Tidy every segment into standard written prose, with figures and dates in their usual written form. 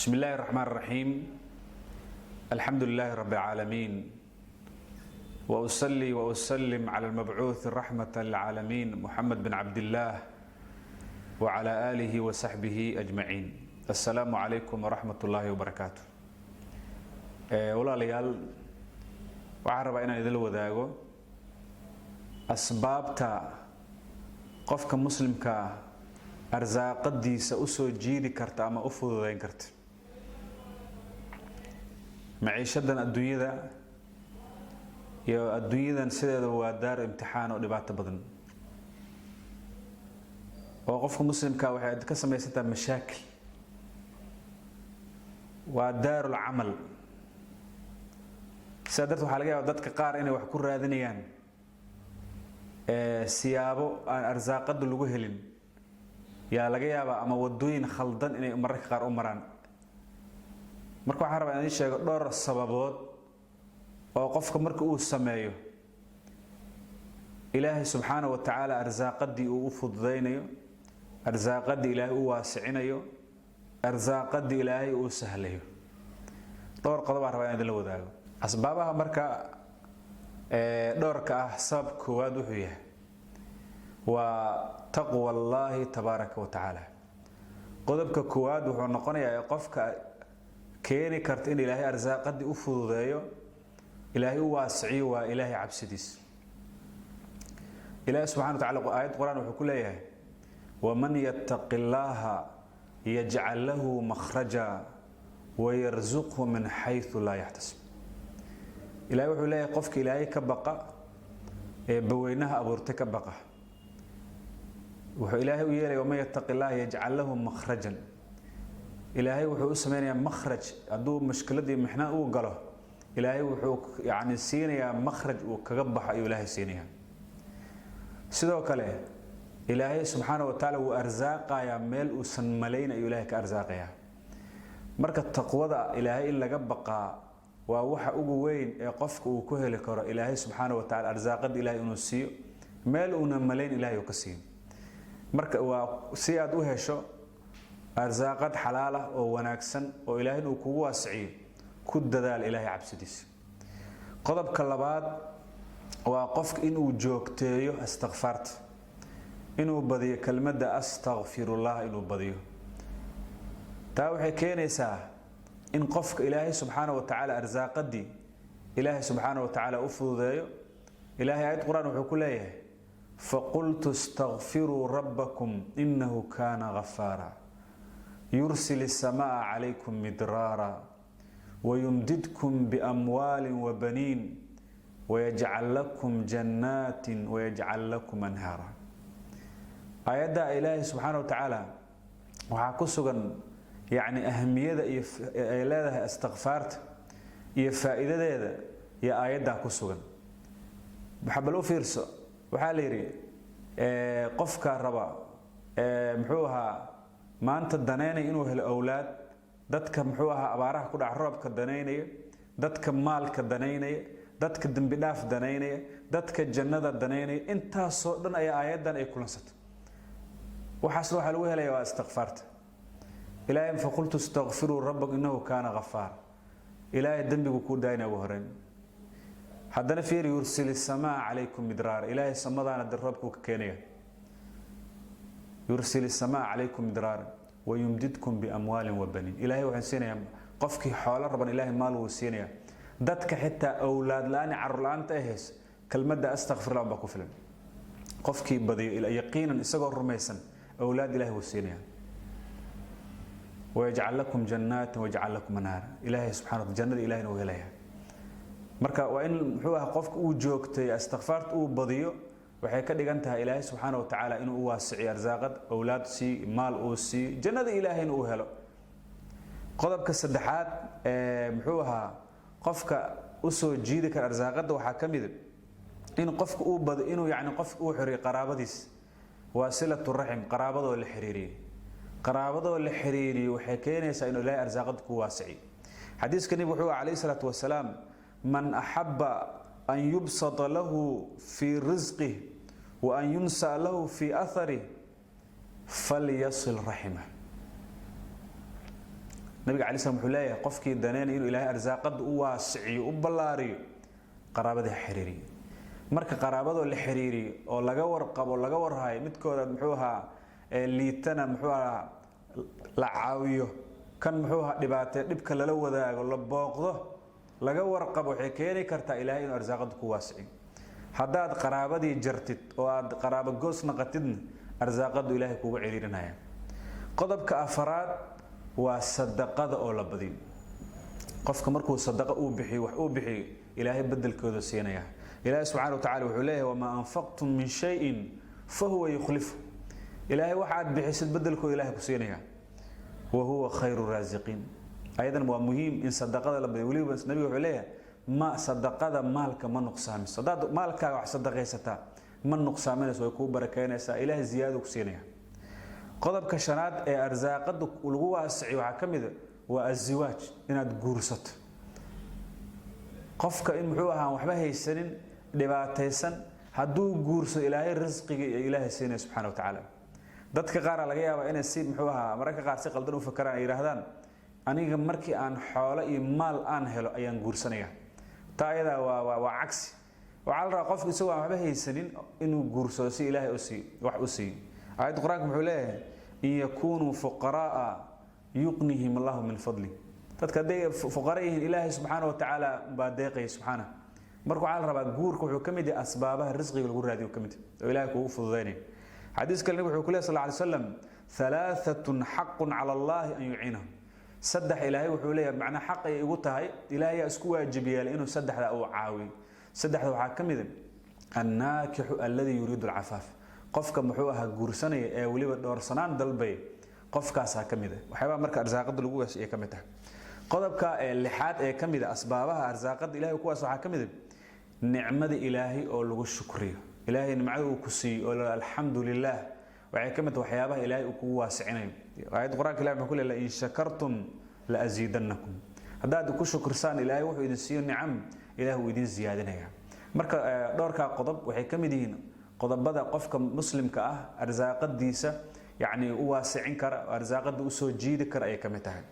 بسم الله الرحمن الرحيم. الحمد لله رب العالمين، وأصلي وأسلم على المبعوث رحمة للعالمين محمد بن عبد الله وعلى آله وصحبه أجمعين. السلام عليكم ورحمة الله وبركاته. walaalyaal waxaan rabaa inaan idin wadaago asbaabta qofka muslimka arsaaqadiisa u soo jiidi karta ama u fududeyn karta maciishadan adduunyada iyo adduunyadan sideeda waa daar imtixaan oo dhibaato badan oo qofka muslimka waxay ka samaysantaa mashaakil waa daarul amal سادرت waxaa laga yaabaa dadka qaar inay wax ku raadinayaan siyaabo aan arsaaqada lagu helin yaa laga yaabaa ama wadooyin khaldan inay mararka qaar u maraan marka waxaan rabaa inaan sheego dhowr sababood oo qofka marka uu sameeyo ilaahay subxaanahu wa tacaala arsaaqadii uu u fududeynayo arsaaqadii ilaahay u waasicinayo arsaaqadii ilaahay uu sahlayo dhowr qodob aan rabaa inaan idin la wadaago asbaabaha marka dhowrka ah sabab koowaad wuxuu yahay waa taqwa Allahi tabaaraka wa tacaala qodobka koowaad wuxuu noqonayaa qofka keeni karta in ilaahay arsaaqadii u fududeeyo ilaahay u waasiciyo waa ilaahay cabsidiis ilaahay subxaanahu wa tacaala aayad quraan wuxuu ku leeyahay waman yattaqillaha yaj'al lahu makhraja wa yarzuqhu min haythu la yahtasib ilaahay wuxuu leeyahay qofka ilaahay ka baqa ee baweynaha abuurtay ka baqa wuxuu ilaahay u yeelay wama yattaqillaha yaj'al lahu makhrajan ilaahay wuxuu u sameeyaa makhraj haduu mushkiladii mixnaan uu galo ilaahay wuxuu yaani siinayaa makhraj uu kaga baxo ayuu ilaahay siinayaa sidoo kale ilaahay subxaanahu wa tacaala uu arsaaqaya meel uu san maleyn ayuu ilaahay ka arsaaqaya marka taqwada ilaahay in laga baqaa waa waxa ugu weyn ee qofka uu ku heli karo ilaahay subxaanahu wa tacaala arsaaqad ilaahay inuu siiyo meel uu maleyn ilaahay uu ka siiyo marka waa si aad u hesho arsaaqad xalaal ah oo wanaagsan oo ilaahay uu kugu waasiciyo ku dadaal ilaahay cabsidiisa qodobka labaad waa qofka inuu joogteeyo astaghfarta inuu badiyo kelmadda astaghfirullah inuu badiyo taa waxay keenaysaa in qofka ilaahay subxaanahu wa tacaala arsaaqadii ilaahay subxaanahu wa tacaala u fududeeyo ilaahay aayad quraan wuxuu ku leeyahay faqultu astaghfiruu rabbakum innahu kaana ghafaara yursil as-samaa calaykum midraara ويمددكم بأموال وبنين ويجعل لكم جنات ويجعل لكم أنهارا آيات إلهي سبحانه وتعالى وحاكسوغا يعني أهمية إلهي استغفارت هي فائدة هذا هي آيات كسوغا بحبلو فيرسو وحاليري قفك الربا محوها ما أنت الدناني إنه الأولاد dadka muxuu ahaa abaaraha ku dhac roobka daneynaya dadka maalka daneynaya dadka dambi dhaaf daneynaya dadka jannada daneynaya inta soo dhan ay aayadan ay kulansato waxaas waxa lagu helayaa waa istighfaarta ilaahay faqultu astaghfiru rabbakum innahu kaana ghafaar ilaahay dambigu ku daayna ugu horeen haddana fiir yursilis samaa calaykum midraar ilaahay samadana roobku ka keenaya yursilis samaa calaykum midraar ويمددكم بأموال وبنين إلهي وحسينيا قفك حول ربنا إلهي مال وسينيا دتك حتى أولاد لاني عرلان تهس كلمة أستغفر الله بكفلا قفك بدي يقينا إسقر رميسا أولاد إلهي وسينيا ويجعل لكم جنات ويجعل لكم أنهار إلهي سبحانه جنة إلهي وإليها مركا وإن حوها قفك وجوكتي استغفرت وبضيو waxay ka dhigan tahay ilaahay subxaanahu wa tacaala inuu waasiciyo arsaaqad awlaad si maal oo si jannada ilaahay inuu helo qodobka saddexaad muxuu ahaa qofka u soo jiidi kara arsaaqada waxa kamid in qofku uu bado inuu yaani qofku uu xiriir qaraabadiis waasilatu rahim qaraabadoo la xiriiriyo waxay keenaysaa inuu ilaahay arsaaqad ku waasiciyo xadiiskani wuxuu alayhi salatu wasalaam man ahabba أن يبسط له في رزقه وأن ينسى له في أثره فليصل رحمه nabiga calaysalaam wuxuu leeyahay qofkii daneynaya inuu ilaahay arsaaqada u waasiciyo u ballaariyo qaraabada xiriiriyo marka qaraabado la xiriiriyo oo laga warqabo laga warhayo midkooda muxuu ahaa liitana muxuu ahaa la caawiyo kan muxuu ahaa dhibaatay dhibka lala wadaago la booqdo laga warqabo waxay keenay kartaa ilaahay inuu arsaaqada ku waasiciyo haddaad qaraabadii jartid oo aad qaraabo goos naqatidna arsaaqadu ilaahay kugu ciriirinaya qodobka afraad waa sadaqada oo la badiyo qofka markuu sadaqa uu bixiyo wax uu bixiyo ilaahay bedelkooda siinaya ilaahay subhanahu wa ta'ala wuxuu leeyahay wama anfaqtum min shay'in fahuwa yukhlifu ilaahay waxaad bixisid bedelkooda ilaahay ku siinaya wa huwa khayru raziqin aydan waa muhiim in sadaqada la badiyo waliba nabiga wuxuu leeyahay ma sadaqada maalka ma nuqsaamin sadaqada maalka wax sadaqaysata ma nuqsaaminayso way ku barakeynaysaa ilaahay ziyaado ku siinaya qodobka shanaad ee arsaaqada lagu waasiciyo waxa kamid waa azwaaj inaad guursato qofka in muxuu ahaa waxba haysanin dhibaataysan hadduu guursado ilaahay risqiga iyo ilaahay siinay subhanahu wa ta'ala dadka qaar laga yaabaa inay si muxuu ahaa mararka qaar si qaldan u fakaraan ay yiraahdaan aniga markii aan xoolo iyo maal aan helo ayaan guursanaya taayada waa cagsi waxa la rabaa qofku isagoo waxba haysanin inuu guursado si ilaahay wax u siiyo ayad quraanka wuxuu leeyahay in yakunu fuqaraa yuqnihim Allah min fadli dadka day fuqara yihiin ilaahay subhanahu wa ta'ala baadeeqay subhanahu markuu aan rabaa guurku wuxuu kamid yahay asbaabaha risqiga lagu raadiyo kamid oo ilaahay kugu fududeeyay xadiis kale wuxuu ku leeyahay sallallahu alayhi wasallam thalathatun haqqun ala Allah an yu'inahu saddex ilaahay wuxuu leeyahay macna xaq ay ugu tahay ilaahay isku waajibiyay inuu saddexda uu caawiyo saddexda waxa kamid annaakihu alladhi yuridu al-afaf qofka muxuu ahaa guursanaya ee waliba doorsanaan dalbay qofkaas kamid waxyaaba marka arsaaqada lagu waasiciyo kamid tahay qodobka lixaad ee kamid asbaabaha arsaaqada ilaahay kuwaas waxa kamid nicmada ilaahay oo lagu shukriyo ilaahay nimcada uu ku siiyo oo alxamdulillah waxay kamid waxyaabaha ilaahay uu kugu waasicinayo aayad quraanka ilaahay wuxuu leeyahay in shakartum la aziidannakum haddaad ku shukrsaan ilaahay wuxuu idin siiyo nicam ilaahay uu idin ziyaadinaya marka dhowrka qodob waxay kamid yihiin qodobada qofka muslimka ah arsaaqadiisa يعني واسعين كرا أرزاقد وسوجيد كرا أي كم تهان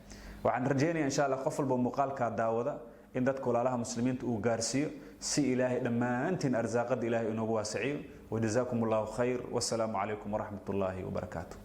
وعن رجينا إن شاء الله قفل بمقال كداوضة إن ذات كل الله مسلمين وجارسيو سي إلهي لما أنت أرزاقد إلهي إنه واسعي وجزاكم الله خير والسلام عليكم ورحمة الله وبركاته.